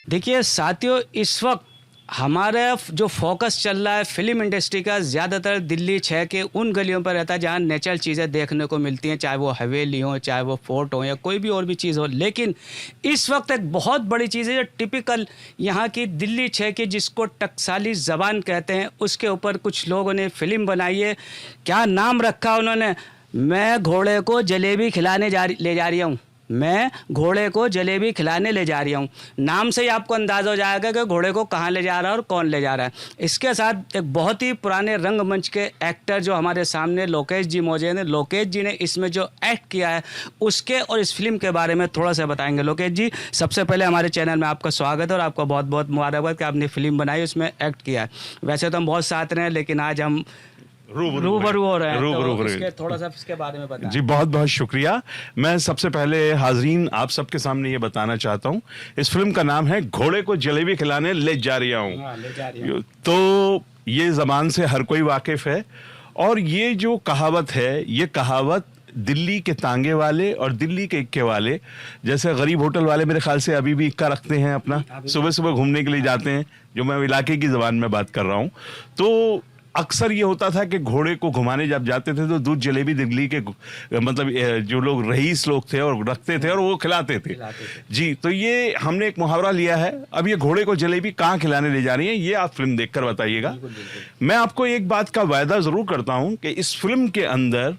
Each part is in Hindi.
देखिए साथियों, इस वक्त हमारा जो फोकस चल रहा है फिल्म इंडस्ट्री का, ज़्यादातर दिल्ली 6 के उन गलियों पर रहता है जहाँ नेचुरल चीज़ें देखने को मिलती हैं, चाहे वो हवेली हो, चाहे वो फोर्ट हो, या कोई भी और भी चीज़ हो। लेकिन इस वक्त एक बहुत बड़ी चीज़ है जो टिपिकल यहाँ की दिल्ली 6 की, जिसको टकसाली ज़बान कहते हैं, उसके ऊपर कुछ लोगों ने फिल्म बनाई है। क्या नाम रखा उन्होंने, मैं घोड़े को जलेबी खिलाने ले जा रही हूँ। मैं घोड़े को जलेबी खिलाने ले जा रही हूँ। नाम से ही आपको अंदाज़ा हो जाएगा कि घोड़े को कहाँ ले जा रहा है और कौन ले जा रहा है। इसके साथ एक बहुत ही पुराने रंगमंच के एक्टर जो हमारे सामने लोकेश जी मौजूद हैं। लोकेश जी ने इसमें जो एक्ट किया है उसके और इस फिल्म के बारे में थोड़ा सा बताएंगे। लोकेश जी, सबसे पहले हमारे चैनल में आपका स्वागत है और आपका बहुत बहुत मुबारकबाद कि आपने फिल्म बनाई, उसमें एक्ट किया है। वैसे तो हम बहुत साथ रहे हैं, लेकिन आज हम रूबरू हो रहे हैं, तो इसके थोड़ा सा इसके बारे में बताएं। जी बहुत बहुत शुक्रिया। मैं सबसे पहले हाजरीन आप सबके सामने ये बताना चाहता हूँ, इस फिल्म का नाम है घोड़े को जलेबी खिलाने ले जा रही हूँ। तो ये ज़बान से हर कोई वाकिफ है, और ये जो कहावत है, ये कहावत दिल्ली के तांगे वाले और दिल्ली के इक्के वाले, जैसे गरीब होटल वाले मेरे ख्याल से अभी भी इक्का रखते हैं अपना, सुबह सुबह घूमने के लिए जाते हैं, जो मैं इलाके की ज़बान में बात कर रहा हूँ। तो अक्सर ये होता था कि घोड़े को घुमाने जब जाते थे तो दूध जलेबी दिल्ली के मतलब जो लोग रईस लोग थे और रखते थे और वो खिलाते थे। जी, तो ये हमने एक मुहावरा लिया है। अब ये घोड़े को जलेबी कहाँ खिलाने ले जा रही है, ये आप फिल्म देखकर बताइएगा। मैं आपको एक बात का वायदा ज़रूर करता हूँ कि इस फिल्म के अंदर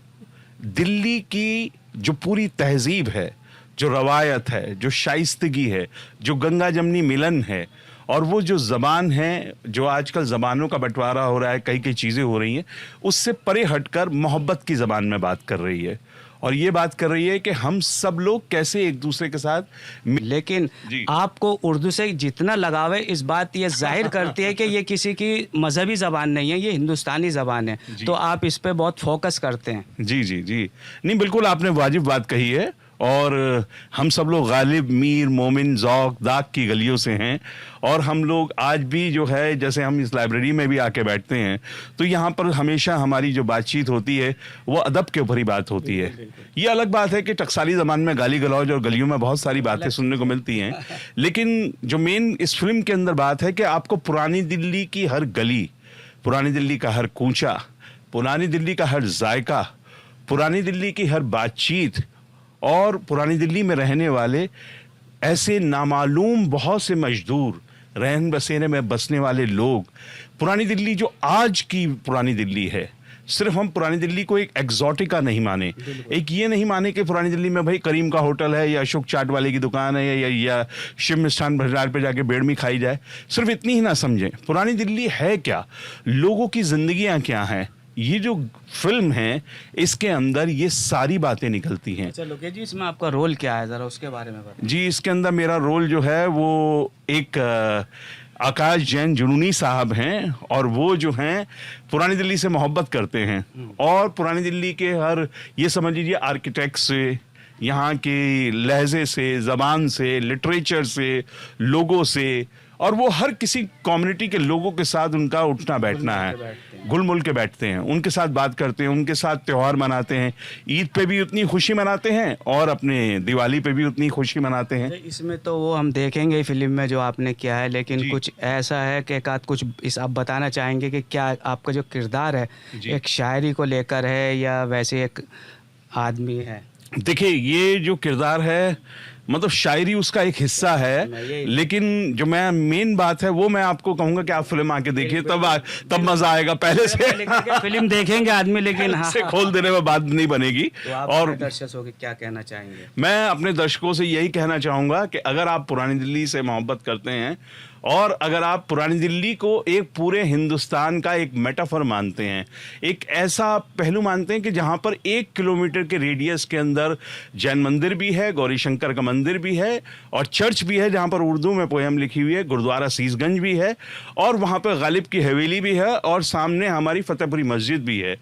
दिल्ली की जो पूरी तहजीब है, जो रवायत है, जो शाइस्तगी है, जो गंगा जमनी मिलन है, और वो जो ज़बान है, जो आजकल ज़बानों का बंटवारा हो रहा है, कई कई चीज़ें हो रही हैं, उससे परे हटकर मोहब्बत की ज़बान में बात कर रही है। और ये बात कर रही है कि हम सब लोग कैसे एक दूसरे के साथ। लेकिन आपको उर्दू से जितना लगाव है, इस बात ये जाहिर करती है कि ये किसी की मजहबी ज़बान नहीं है, ये हिंदुस्तानी ज़बान है, तो आप इस पे बहुत फोकस करते हैं। जी जी जी, नहीं बिल्कुल आपने वाजिब बात कही है। और हम सब लोग गालिब, मीर, मोमिन, ज़ौक, दाग की गलियों से हैं, और हम लोग आज भी जो है, जैसे हम इस लाइब्रेरी में भी आके बैठते हैं, तो यहाँ पर हमेशा हमारी जो बातचीत होती है वो अदब के ऊपर ही बात होती है। ये अलग बात है कि टकसाली ज़बान में गाली गलौज और गलियों में बहुत सारी बातें सुनने को मिलती हैं, लेकिन जो मेन इस फिल्म के अंदर बात है कि आपको पुरानी दिल्ली की हर गली, पुरानी दिल्ली का हर कूंचा, पुरानी दिल्ली का हर जायका, पुरानी दिल्ली की हर बातचीत, और पुरानी दिल्ली में रहने वाले ऐसे नामालूम बहुत से मजदूर, रहन बसेरे में बसने वाले लोग, पुरानी दिल्ली जो आज की पुरानी दिल्ली है, सिर्फ हम पुरानी दिल्ली को एक एग्जॉटिका नहीं माने, एक ये नहीं माने कि पुरानी दिल्ली में भाई करीम का होटल है या अशोक चाट वाले की दुकान है या शिव मिष्ठान भंडार पे जाके बेड़मी खाई जाए, सिर्फ इतनी ही ना समझें। पुरानी दिल्ली है क्या, लोगों की जिंदगियां क्या हैं, ये जो फिल्म है इसके अंदर ये सारी बातें निकलती हैं। अच्छा लोकेश जी, इसमें आपका रोल क्या है, जरा उसके बारे में बताएं। जी, इसके अंदर मेरा रोल जो है वो एक आकाश जैन जुनूनी साहब हैं, और वो जो हैं पुरानी दिल्ली से मोहब्बत करते हैं, और पुरानी दिल्ली के हर, ये समझ लीजिए, आर्किटेक्ट से, यहाँ के लहजे से, ज़बान से, लिटरेचर से, लोगों से, और वो हर किसी कम्युनिटी के लोगों के साथ उनका उठना बैठना है, घुल मिल के बैठते हैं, उनके साथ बात करते हैं, उनके साथ त्यौहार मनाते हैं, ईद पे भी उतनी खुशी मनाते हैं और अपने दिवाली पे भी उतनी खुशी मनाते हैं। इसमें तो वो हम देखेंगे फिल्म में जो आपने किया है, लेकिन कुछ ऐसा है कि एक आध कुछ इस आप बताना चाहेंगे कि क्या आपका जो किरदार है एक शायरी को लेकर है या वैसे एक आदमी है? देखिए, ये जो किरदार है मतलब शायरी उसका एक हिस्सा है, लेकिन जो मैं मेन बात है वो मैं आपको कहूंगा कि आप फिल्म आके देखिए, तब मजा आएगा। पहले से फिल्म देखेंगे आदमी, लेकिन से खोल देने में बात नहीं बनेगी। तो आप और दर्शकों को क्या कहना चाहेंगे? मैं अपने दर्शकों से यही कहना चाहूंगा कि अगर आप पुरानी दिल्ली से मोहब्बत करते हैं, और अगर आप पुरानी दिल्ली को एक पूरे हिंदुस्तान का एक मेटाफर मानते हैं, एक ऐसा पहलू मानते हैं कि जहां पर 1 किलोमीटर के रेडियस के अंदर जैन मंदिर भी है, गौरी शंकर का मंदिर भी है, और चर्च भी है जहां पर उर्दू में पोयम लिखी हुई है, गुरुद्वारा सीसगंज भी है, और वहां पर गालिब की हवेली भी है, और सामने हमारी फतेहपुरी मस्जिद भी है,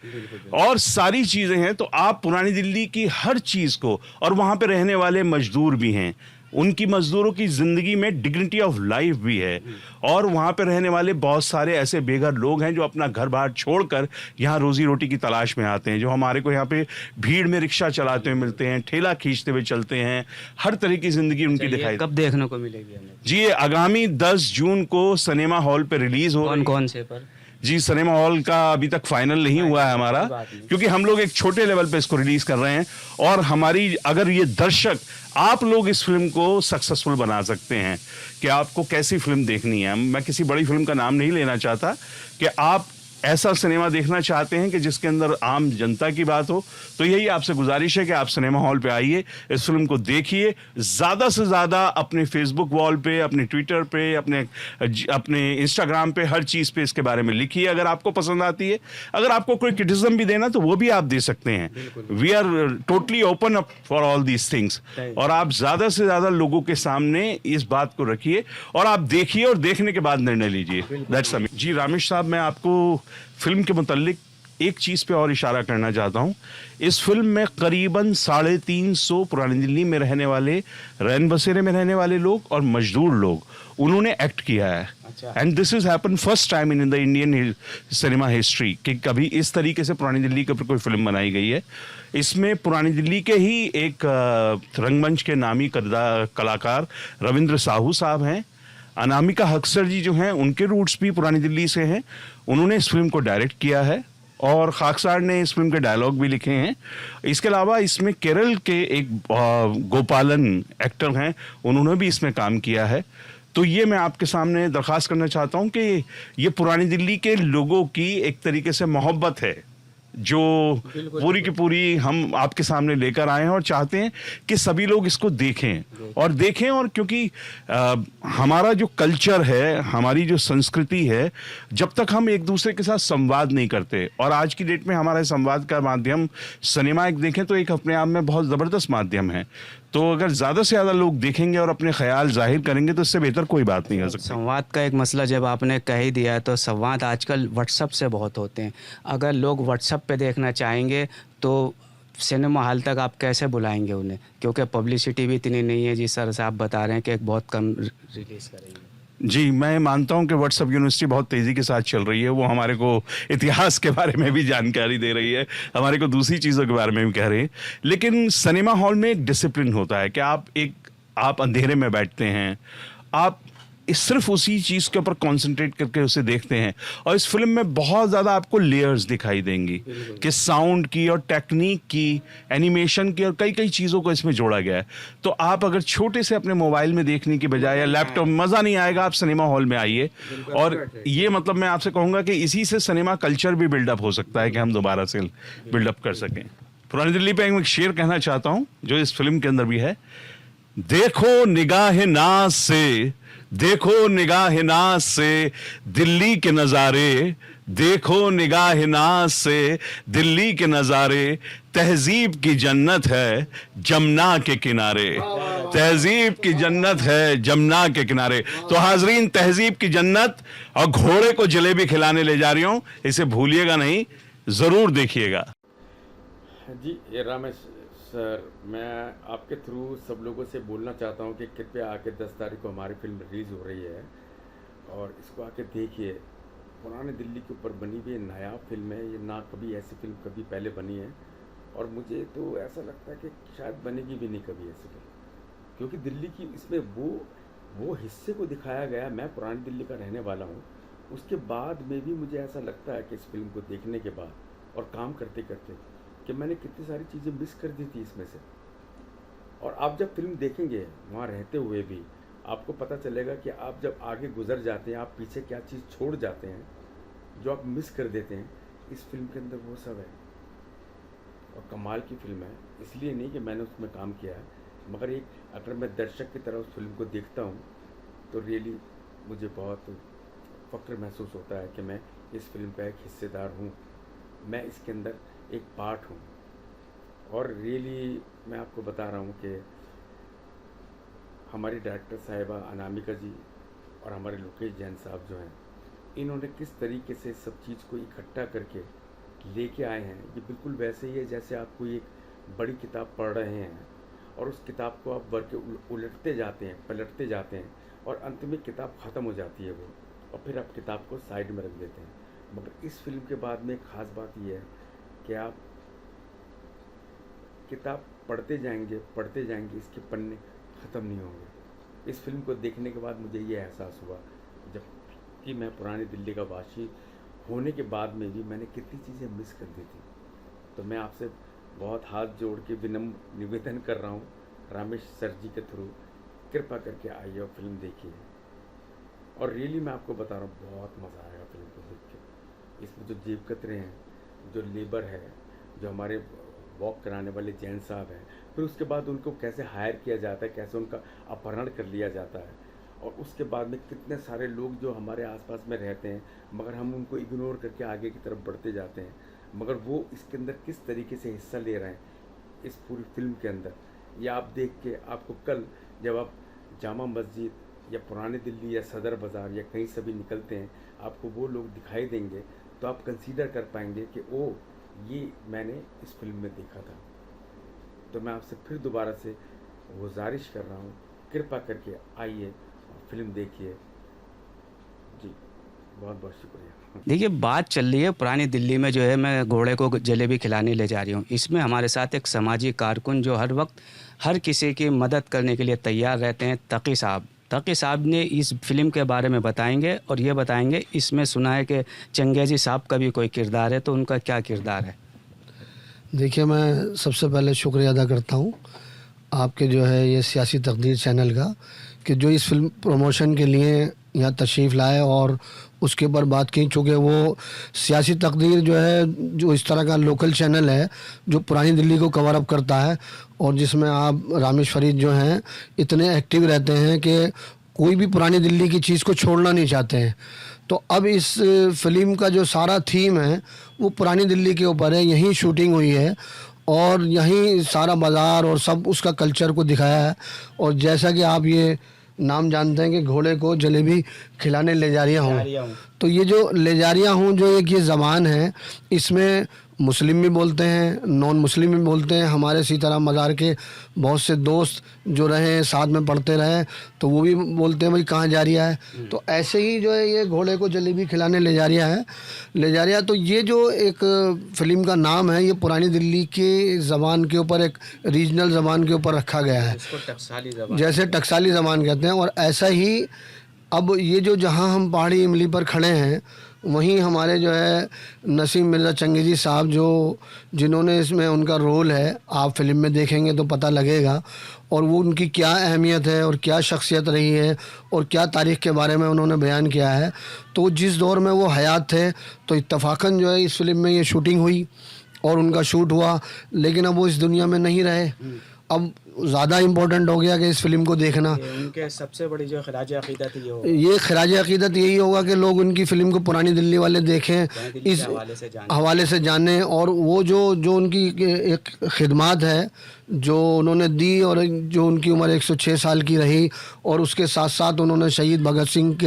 और सारी चीज़ें हैं, तो आप पुरानी दिल्ली की हर चीज़ को, और वहां पर रहने वाले मजदूर भी हैं, उनकी मजदूरों की ज़िंदगी में डिग्निटी ऑफ लाइफ भी है। और वहाँ पे रहने वाले बहुत सारे ऐसे बेघर लोग हैं जो अपना घर बार छोड़कर यहाँ रोजी रोटी की तलाश में आते हैं, जो हमारे को यहाँ पे भीड़ में रिक्शा चलाते हुए मिलते हैं, ठेला खींचते हुए चलते हैं, हर तरह की ज़िंदगी उनकी दिखाई। कब देखने को मिलेगी हमें? जी, ये आगामी 10 जून को सिनेमा हॉल पे रिलीज हो। कौन कौन से पर? जी, सिनेमा हॉल का अभी तक फाइनल नहीं हुआ है हमारा, क्योंकि हम लोग एक छोटे लेवल पे इसको रिलीज कर रहे हैं। और हमारी अगर ये दर्शक, आप लोग इस फिल्म को सक्सेसफुल बना सकते हैं कि आपको कैसी फिल्म देखनी है। मैं किसी बड़ी फिल्म का नाम नहीं लेना चाहता, कि आप ऐसा सिनेमा देखना चाहते हैं कि जिसके अंदर आम जनता की बात हो, तो यही आपसे गुजारिश है कि आप सिनेमा हॉल पे आइए, इस फिल्म को देखिए, ज़्यादा से ज़्यादा अपने फेसबुक वॉल पे, अपने ट्विटर पे, अपने इंस्टाग्राम पे, हर चीज़ पे इसके बारे में लिखिए अगर आपको पसंद आती है। अगर आपको कोई क्रिटिसिज्म भी देना तो वो भी आप दे सकते हैं। We are totally open up for all these things. और आप ज़्यादा से ज़्यादा लोगों के सामने इस बात को रखिए और आप देखिए और देखने के बाद निर्णय लीजिए। दैट्स जी रामेश साहब, मैं आपको फिल्म के मुतालिक एक चीज़ पे और इशारा करना चाहता हूँ। इस फिल्म में करीबन 350 पुरानी दिल्ली में रहने वाले, रैन बसेरे में रहने वाले लोग और मजदूर लोग, उन्होंने एक्ट किया है। And this is happen first time in the Indian cinema history कि कभी इस तरीके से पुरानी दिल्ली के ऊपर कोई फिल्म बनाई गई है। इसमें पुरानी दिल्ली के ही एक रंगमंच के नामी कलाकार रविंद्र साहू साहब हैं। अनामिका हक सर जी जो हैं, उनके रूट्स भी पुरानी दिल्ली से हैं। उन्होंने इस फिल्म को डायरेक्ट किया है और खाकसार ने इस फिल्म के डायलॉग भी लिखे हैं। इसके अलावा इसमें केरल के एक गोपालन एक्टर हैं, उन्होंने भी इसमें काम किया है। तो ये मैं आपके सामने दरख्वास्त करना चाहता हूँ कि ये पुरानी दिल्ली के लोगों की एक तरीके से मोहब्बत है जो पूरी की पूरी हम आपके सामने लेकर आए हैं और चाहते हैं कि सभी लोग इसको देखें और क्योंकि हमारा जो कल्चर है, हमारी जो संस्कृति है, जब तक हम एक दूसरे के साथ संवाद नहीं करते, और आज की डेट में हमारे संवाद का माध्यम सिनेमा एक देखें तो एक अपने आप में बहुत ज़बरदस्त माध्यम है। तो अगर ज़्यादा से ज़्यादा लोग देखेंगे और अपने ख्याल जाहिर करेंगे तो इससे बेहतर कोई बात नहीं हो सकती। संवाद का एक मसला जब आपने कह ही दिया है, तो संवाद आजकल व्हाट्सएप से बहुत होते हैं। अगर लोग व्हाट्सएप पे देखना चाहेंगे तो सिनेमा हॉल तक आप कैसे बुलाएंगे उन्हें, क्योंकि पब्लिसिटी भी इतनी नहीं है। जी सर, आप बता रहे हैं कि एक बहुत कम रिलीज़ करेंगे। जी, मैं मानता हूं कि व्हाट्सएप यूनिवर्सिटी बहुत तेज़ी के साथ चल रही है। वो हमारे को इतिहास के बारे में भी जानकारी दे रही है, हमारे को दूसरी चीज़ों के बारे में भी कह रही है। लेकिन सिनेमा हॉल में एक डिसिप्लिन होता है कि आप अंधेरे में बैठते हैं, आप सिर्फ उसी चीज़ के ऊपर कंसंट्रेट करके उसे देखते हैं। और इस फिल्म में बहुत ज़्यादा आपको लेयर्स दिखाई देंगी कि साउंड की और टेक्निक की, एनिमेशन की, और कई कई चीज़ों को इसमें जोड़ा गया है। तो आप अगर छोटे से अपने मोबाइल में देखने की बजाय या लैपटॉप, मज़ा नहीं आएगा, आप सिनेमा हॉल में आइए। और ये मतलब मैं आपसे कहूँगा कि इसी से सिनेमा कल्चर भी बिल्डअप हो सकता है कि हम दोबारा से बिल्डअप कर सकें। पुरानी दिल्ली पे एक शेर कहना चाहता हूँ जो इस फिल्म के अंदर भी है। देखो निगाह नाज से, देखो निगाह नाज से दिल्ली के नज़ारे, देखो निगाह नाज से दिल्ली के नज़ारे, तहजीब की जन्नत है जमुना के किनारे, तहजीब की जन्नत है जमुना के किनारे। तो हाजरीन, तहजीब की जन्नत और घोड़े को जलेबी खिलाने ले जा रही हूँ, इसे भूलिएगा नहीं, ज़रूर देखिएगा। जी रामेश सर, मैं आपके थ्रू सब लोगों से बोलना चाहता हूँ कि कृपया आके 10 तारीख को हमारी फिल्म रिलीज़ हो रही है और इसको आके देखिए। पुरानी दिल्ली के ऊपर बनी हुई नायाब फिल्म है ये, ना कभी ऐसी फिल्म कभी पहले बनी है और मुझे तो ऐसा लगता है कि शायद बनेगी भी नहीं कभी ऐसी फिल्म, क्योंकि दिल्ली की इसमें वो हिस्से को दिखाया गया। मैं पुरानी दिल्ली का रहने वाला हूँ, उसके बाद में भी मुझे ऐसा लगता है कि इस फिल्म को देखने के बाद और काम करते करते कि मैंने कितनी सारी चीज़ें मिस कर दी थी इसमें से। और आप जब फिल्म देखेंगे वहाँ रहते हुए भी आपको पता चलेगा कि आप जब आगे गुजर जाते हैं, आप पीछे क्या चीज़ छोड़ जाते हैं जो आप मिस कर देते हैं। इस फिल्म के अंदर वो सब है और कमाल की फिल्म है। इसलिए नहीं कि मैंने उसमें काम किया है, मगर एक अगर मैं दर्शक की तरह उस फिल्म को देखता हूँ तो रियली मुझे बहुत फ़ख्र महसूस होता है कि मैं इस फिल्म का एक हिस्सेदार हूँ, मैं इसके अंदर एक पार्ट हूँ। और रियली मैं आपको बता रहा हूँ कि हमारी डायरेक्टर साहिबा अनामिका जी और हमारे लोकेश जैन साहब जो हैं, इन्होंने किस तरीके से सब चीज़ को इकट्ठा करके लेके आए हैं। ये बिल्कुल वैसे ही है जैसे आप कोई एक बड़ी किताब पढ़ रहे हैं और उस किताब को आप वर्ग के उलटते जाते हैं, पलटते जाते हैं और अंत में किताब ख़त्म हो जाती है वो, और फिर आप किताब को साइड में रख देते हैं। मगर इस फिल्म के बाद में एक ख़ास बात यह है कि आप किताब पढ़ते जाएंगे, इसके पन्ने ख़त्म नहीं होंगे। इस फिल्म को देखने के बाद मुझे ये एहसास हुआ जब कि मैं पुरानी दिल्ली का वासी होने के बाद में भी मैंने कितनी चीज़ें मिस कर दी थी। तो मैं आपसे बहुत हाथ जोड़ के विनम्र निवेदन कर रहा हूँ, रामेश सर जी के थ्रू, कृपा करके आइए और फिल्म देखिए। और रियली मैं आपको बता रहा हूँ, बहुत मज़ा आएगा फिल्म को देख के। इसमें जो जेब कतरे हैं, जो लेबर है, जो हमारे वॉक कराने वाले जैन साहब हैं, फिर उसके बाद उनको कैसे हायर किया जाता है, कैसे उनका अपहरण कर लिया जाता है, और उसके बाद में कितने सारे लोग जो हमारे आसपास में रहते हैं मगर हम उनको इग्नोर करके आगे की तरफ बढ़ते जाते हैं, मगर वो इसके अंदर किस तरीके से हिस्सा ले रहे हैं इस पूरी फिल्म के अंदर, ये आप देख के आपको कल जब आप जामा मस्जिद या पुरानी दिल्ली या सदर बाज़ार या कहीं से भी निकलते हैं, आपको वो लोग दिखाई देंगे तो आप कंसीडर कर पाएंगे कि ओ, ये मैंने इस फिल्म में देखा था। तो मैं आपसे फिर दोबारा से गुजारिश कर रहा हूँ, कृपा करके आइए और फिल्म देखिए। जी, बहुत बहुत शुक्रिया। देखिए, बात चल रही है पुरानी दिल्ली में जो है मैं घोड़े को जलेबी खिलाने ले जा रही हूँ। इसमें हमारे साथ एक समाजी कारकुन जो हर वक्त हर किसी की मदद करने के लिए तैयार रहते हैं, तकी साहब। तकी साहब ने इस फिल्म के बारे में बताएंगे और ये बताएंगे इसमें सुना है कि चंगेजी साहब का भी कोई किरदार है, तो उनका क्या किरदार है? देखिए, मैं सबसे पहले शुक्रिया अदा करता हूँ आपके जो है ये सियासी तकदीर चैनल का, कि जो इस फिल्म प्रमोशन के लिए यहाँ तशरीफ़ लाए और उसके ऊपर बात की। चूँकि वो सियासी तकदीर जो है, जो इस तरह का लोकल चैनल है जो पुरानी दिल्ली को कवर अप करता है, और जिसमें आप रामेश फरीद जो हैं इतने एक्टिव रहते हैं कि कोई भी पुरानी दिल्ली की चीज़ को छोड़ना नहीं चाहते हैं। तो अब इस फिल्म का जो सारा थीम है वो पुरानी दिल्ली के ऊपर है, यहीं शूटिंग हुई है और यहीं सारा बाज़ार और सब उसका कल्चर को दिखाया है। और जैसा कि आप ये नाम जानते हैं कि घोड़े को जलेबी खिलाने ले जा रही हूँ, तो ये जो ले जा रही हूँ जो एक ये ज़बान है, इसमें मुस्लिम भी बोलते हैं, नॉन मुस्लिम भी बोलते हैं। हमारे सीताराम मज़ार के बहुत से दोस्त जो रहे साथ में पढ़ते रहे तो वो भी बोलते हैं भाई कहाँ जा रही है। तो ऐसे ही जो है ये घोड़े को जलेबी खिलाने ले जा रही है। तो ये जो एक फ़िल्म का नाम है ये पुरानी दिल्ली के ज़बान के ऊपर, एक रीजनल ज़बान के ऊपर रखा गया है, जैसे टकसाली ज़बान कहते हैं। और ऐसा ही अब ये जो जहाँ हम पहाड़ी इमली पर खड़े हैं वहीं हमारे जो है नसीम मिर्ज़ा चंगेजी साहब जिन्होंने इसमें उनका रोल है, आप फिल्म में देखेंगे तो पता लगेगा, और वो उनकी क्या अहमियत है और क्या शख्सियत रही है और क्या तारीख़ के बारे में उन्होंने बयान किया है। तो जिस दौर में वो हयात थे तो इत्तफाकन जो है इस फिल्म में ये शूटिंग हुई और उनका शूट हुआ, लेकिन अब वो इस दुनिया में नहीं रहे। अब ज़्यादा इम्पोर्टेंट हो गया कि इस फिल्म को देखना। उनके सबसे बड़ी जो खराज अक़ीदत ये खराज अक़ीदत यही होगा कि लोग उनकी फ़िल्म को पुरानी दिल्ली वाले देखें, इस हवाले से जानें, और वो जो उनकी एक खिदमात है जो उन्होंने दी और जो उनकी उम्र 106 साल की रही, और उसके साथ साथ उन्होंने शहीद भगत सिंह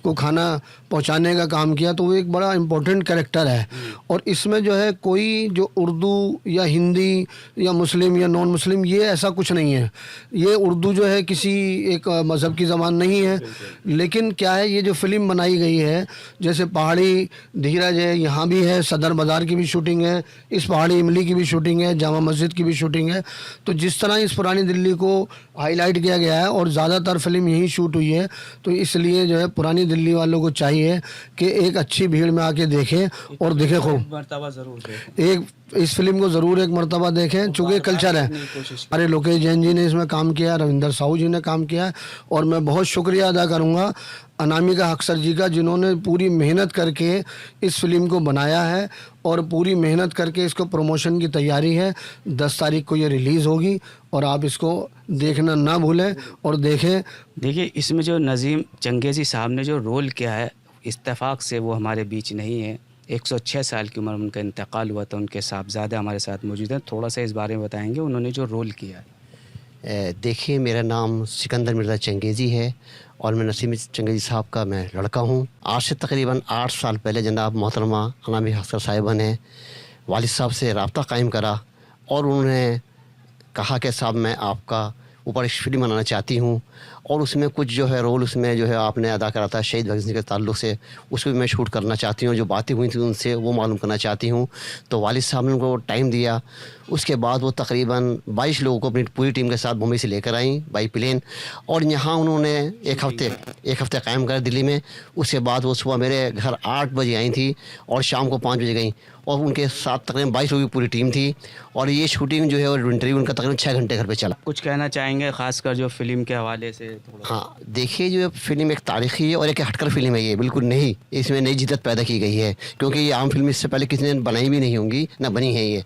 को खाना पहुंचाने का काम किया, तो वो एक बड़ा इम्पोर्टेंट कैरेक्टर है। और इसमें जो है कोई जो उर्दू या हिंदी या मुस्लिम या नॉन मुस्लिम ये ऐसा कुछ नहीं है। ये उर्दू जो है किसी एक मज़हब की ज़बान नहीं है, लेकिन क्या है ये जो फ़िल्म बनाई गई है, जैसे पहाड़ी धीरज है, यहाँ भी है, सदर बाज़ार की भी शूटिंग है, इस पहाड़ी इमली की भी शूटिंग है, जामा मस्जिद की भी शूटिंग है। तो जिस तरह इस पुरानी दिल्ली को हाईलाइट किया गया है और ज़्यादातर फिल्म यहीं शूट हुई है, तो इसलिए जो है पुरानी दिल्ली वालों को चाहिए कि एक अच्छी भीड़ में आके देखें और देखें खूब मरतबा ज़रूर एक इस फिल्म को ज़रूर एक मरतबा देखें, चूँकि कल्चर है। अरे लोकेश जैन जी ने इसमें काम किया, रविंदर साहू जी ने काम किया, और मैं बहुत शुक्रिया अदा करूँगा अनामिका हक सर जी का, जिन्होंने पूरी मेहनत करके इस फिल्म को बनाया है और पूरी मेहनत करके इसको प्रमोशन की तैयारी है। 10 तारीख को ये रिलीज़ होगी और आप इसको देखना ना भूलें और देखें। देखिए, इसमें जो नज़ीम चंगेज़ी साहब ने जो रोल किया है, इत्तेफाक से वो हमारे बीच नहीं है। 106 साल की उम्र में उनका इंतकाल हुआ था। उनके साहबजादे हमारे साथ मौजूद हैं, थोड़ा सा इस बारे में बताएंगे उन्होंने जो रोल किया है। देखिए, मेरा नाम सिकंदर मिर्ज़ा चंगेज़ी है और मैं नसीम चंगेज़ी साहब का मैं लड़का हूँ। आज से तकरीबन 8 साल पहले जनाब मोहतरमा अनामिका हक सर साहिबा ने वालिद साहब से रब्ता कायम करा और उन्होंने कहा कि साहब मैं आपका ऊपर एक फिल्म बनाना चाहती हूँ और उसमें कुछ जो है रोल उसमें जो है आपने अदा करा था शहीद भगत सिंह के ताल्लुक़ से, उसको भी मैं शूट करना चाहती हूँ, जो बातें हुई थी उनसे वो मालूम करना चाहती हूँ। तो वालिद साहब ने उनको टाइम दिया। उसके बाद वो तकरीबन 22 लोगों को अपनी पूरी टीम के साथ मुंबई से लेकर आई बाई प्लेन, और यहाँ उन्होंने एक हफ़्ते कायम करा दिल्ली में। उसके बाद वो सुबह मेरे घर 8 बजे आई थी और शाम को 5 बजे गई, और उनके साथ तकरीबन 22 लोगों की पूरी टीम थी। और ये शूटिंग जो है और इंटरव्यू उनका तकरीबन 6 घंटे घर पे चला। कुछ कहना चाहेंगे खासकर जो फिल्म के हवाले से थोड़ा? हाँ, देखिए जो फिल्म एक तारीख़ी है और एक हटकर फिल्म है, ये बिल्कुल नहीं, इसमें नई जिद्दत पैदा की गई है, क्योंकि ये आम फिल्म इससे पहले किसी ने बनाई भी नहीं होंगी, ना बनी है ये।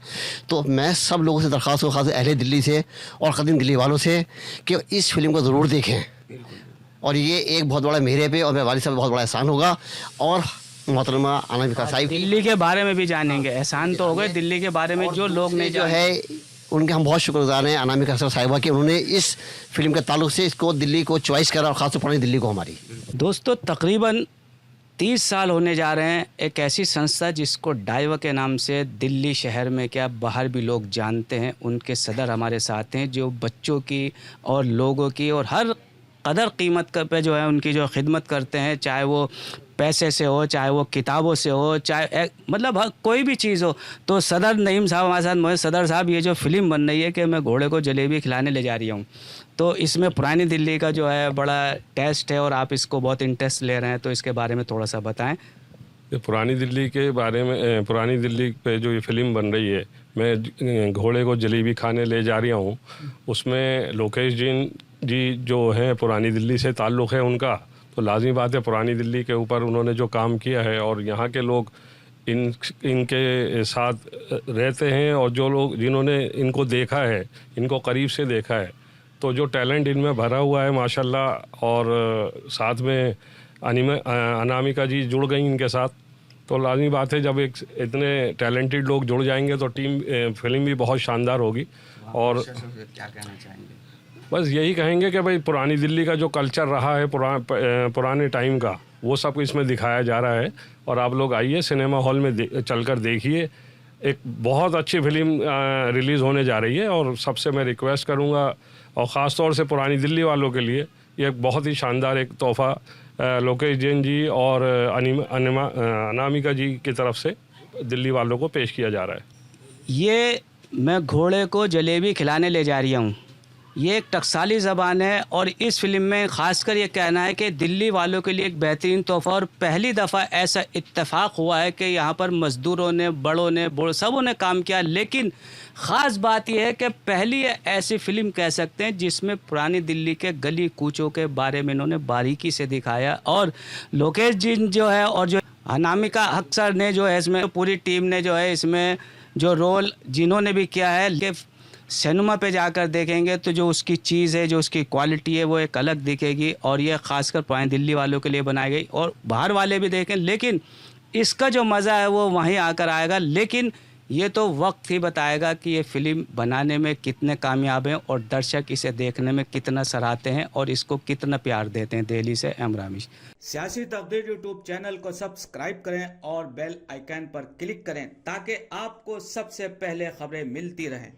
तो मैं सब लोगों से दरख्वास्त को, खास अहले दिल्ली से और कदीम दिल्ली वालों से, कि इस फिल्म को ज़रूर देखें। और ये एक बहुत बड़ा मेरे पे और मेरे वालिद साहब बहुत बड़ा एहसान होगा। और मोहतरमा अनामिका साहिब दिल्ली के बारे में भी जानेंगे। एहसान तो हो गए, दिल्ली के बारे में जो लोग नहीं जो जाने है उनके हम बहुत शुक्रगुजार हैं अनामिका साहिबा के, उन्होंने इस फिल्म के ताल्लुक से इसको दिल्ली को चॉइस करा, और ख़ासतौर पर दिल्ली को हमारी। दोस्तों, तकरीबन 30 साल होने जा रहे हैं एक ऐसी संस्था जिसको डाइवा के नाम से दिल्ली शहर में क्या बाहर भी लोग जानते हैं। उनके सदर हमारे साथ हैं जो बच्चों की और लोगों की और हर कदर कीमत पे जो है उनकी जो खिदमत करते हैं, चाहे वो पैसे से हो, चाहे वो किताबों से हो, चाहे मतलब कोई भी चीज़ हो। तो सदर नईम साहब हमारे साथ मौजूद। सदर साहब, ये जो फिल्म बन रही है कि मैं घोड़े को जलेबी खिलाने ले जा रही हूँ, तो इसमें पुरानी दिल्ली का जो है बड़ा टेस्ट है और आप इसको बहुत इंटरेस्ट ले रहे हैं, तो इसके बारे में थोड़ा सा बताएं। पुरानी दिल्ली के बारे में, पुरानी दिल्ली पे जो ये फिल्म बन रही है, मैं घोड़े को जलेबी खाने ले जा रही हूँ, उसमें लोकेश जी जो हैं पुरानी दिल्ली से ताल्लुक़ है उनका, तो लाजमी बात है पुरानी दिल्ली के ऊपर उन्होंने जो काम किया है और यहाँ के लोग इनके साथ रहते हैं, और जो लोग जिन्होंने इनको देखा है, इनको करीब से देखा है, तो जो टैलेंट इनमें भरा हुआ है माशाल्लाह। और साथ में अनामिका जी जुड़ गई इनके साथ, तो लाजमी बात है जब एक इतने टैलेंटेड लोग जुड़ जाएंगे तो फिल्म भी बहुत शानदार होगी। और क्या कहना चाहेंगे? बस यही कहेंगे कि भाई पुरानी दिल्ली का जो कल्चर रहा है पुराने टाइम का, वो सब इसमें दिखाया जा रहा है। और आप लोग आइए सिनेमा हॉल में चलकर देखिए। एक बहुत अच्छी फिल्म रिलीज़ होने जा रही है, और सबसे मैं रिक्वेस्ट करूँगा, और ख़ास तौर से पुरानी दिल्ली वालों के लिए ये एक बहुत ही शानदार एक तोहफ़ा लोकेश जैन जी और अनामिका जी की तरफ से दिल्ली वालों को पेश किया जा रहा है। ये मैं घोड़े को जलेबी खिलाने ले जा रही हूँ, ये एक टकसाली ज़बान है, और इस फिल्म में ख़ासकर ये कहना है कि दिल्ली वालों के लिए एक बेहतरीन तोहफ़ा। और पहली दफ़ा ऐसा इत्तेफाक हुआ है कि यहाँ पर मज़दूरों ने, बड़ों ने, सबों ने काम किया। लेकिन ख़ास बात यह है कि पहली ऐसी फ़िल्म कह सकते हैं जिसमें पुरानी दिल्ली के गली कूचों के बारे में इन्होंने बारीकी से दिखाया। और लोकेश जी जो है और जो अनामिका अक्सर ने जो है इसमें, पूरी टीम ने जो है इसमें जो रोल जिन्होंने भी किया है, कि सिनेमा पे जाकर देखेंगे तो जो उसकी चीज़ है, जो उसकी क्वालिटी है, वो एक अलग दिखेगी। और ये ख़ासकर पुरानी दिल्ली वालों के लिए बनाई गई, और बाहर वाले भी देखें, लेकिन इसका जो मज़ा है वो वहीं आकर आएगा। लेकिन ये तो वक्त ही बताएगा कि ये फ़िल्म बनाने में कितने कामयाब हैं और दर्शक इसे देखने में कितना सराहते हैं और इसको कितना प्यार देते हैं। दिल्ली से एम रामिश। सियासी तकदीर यूट्यूब चैनल को सब्सक्राइब करें और बेल आइकन पर क्लिक करें ताकि आपको सबसे पहले खबरें मिलती रहें।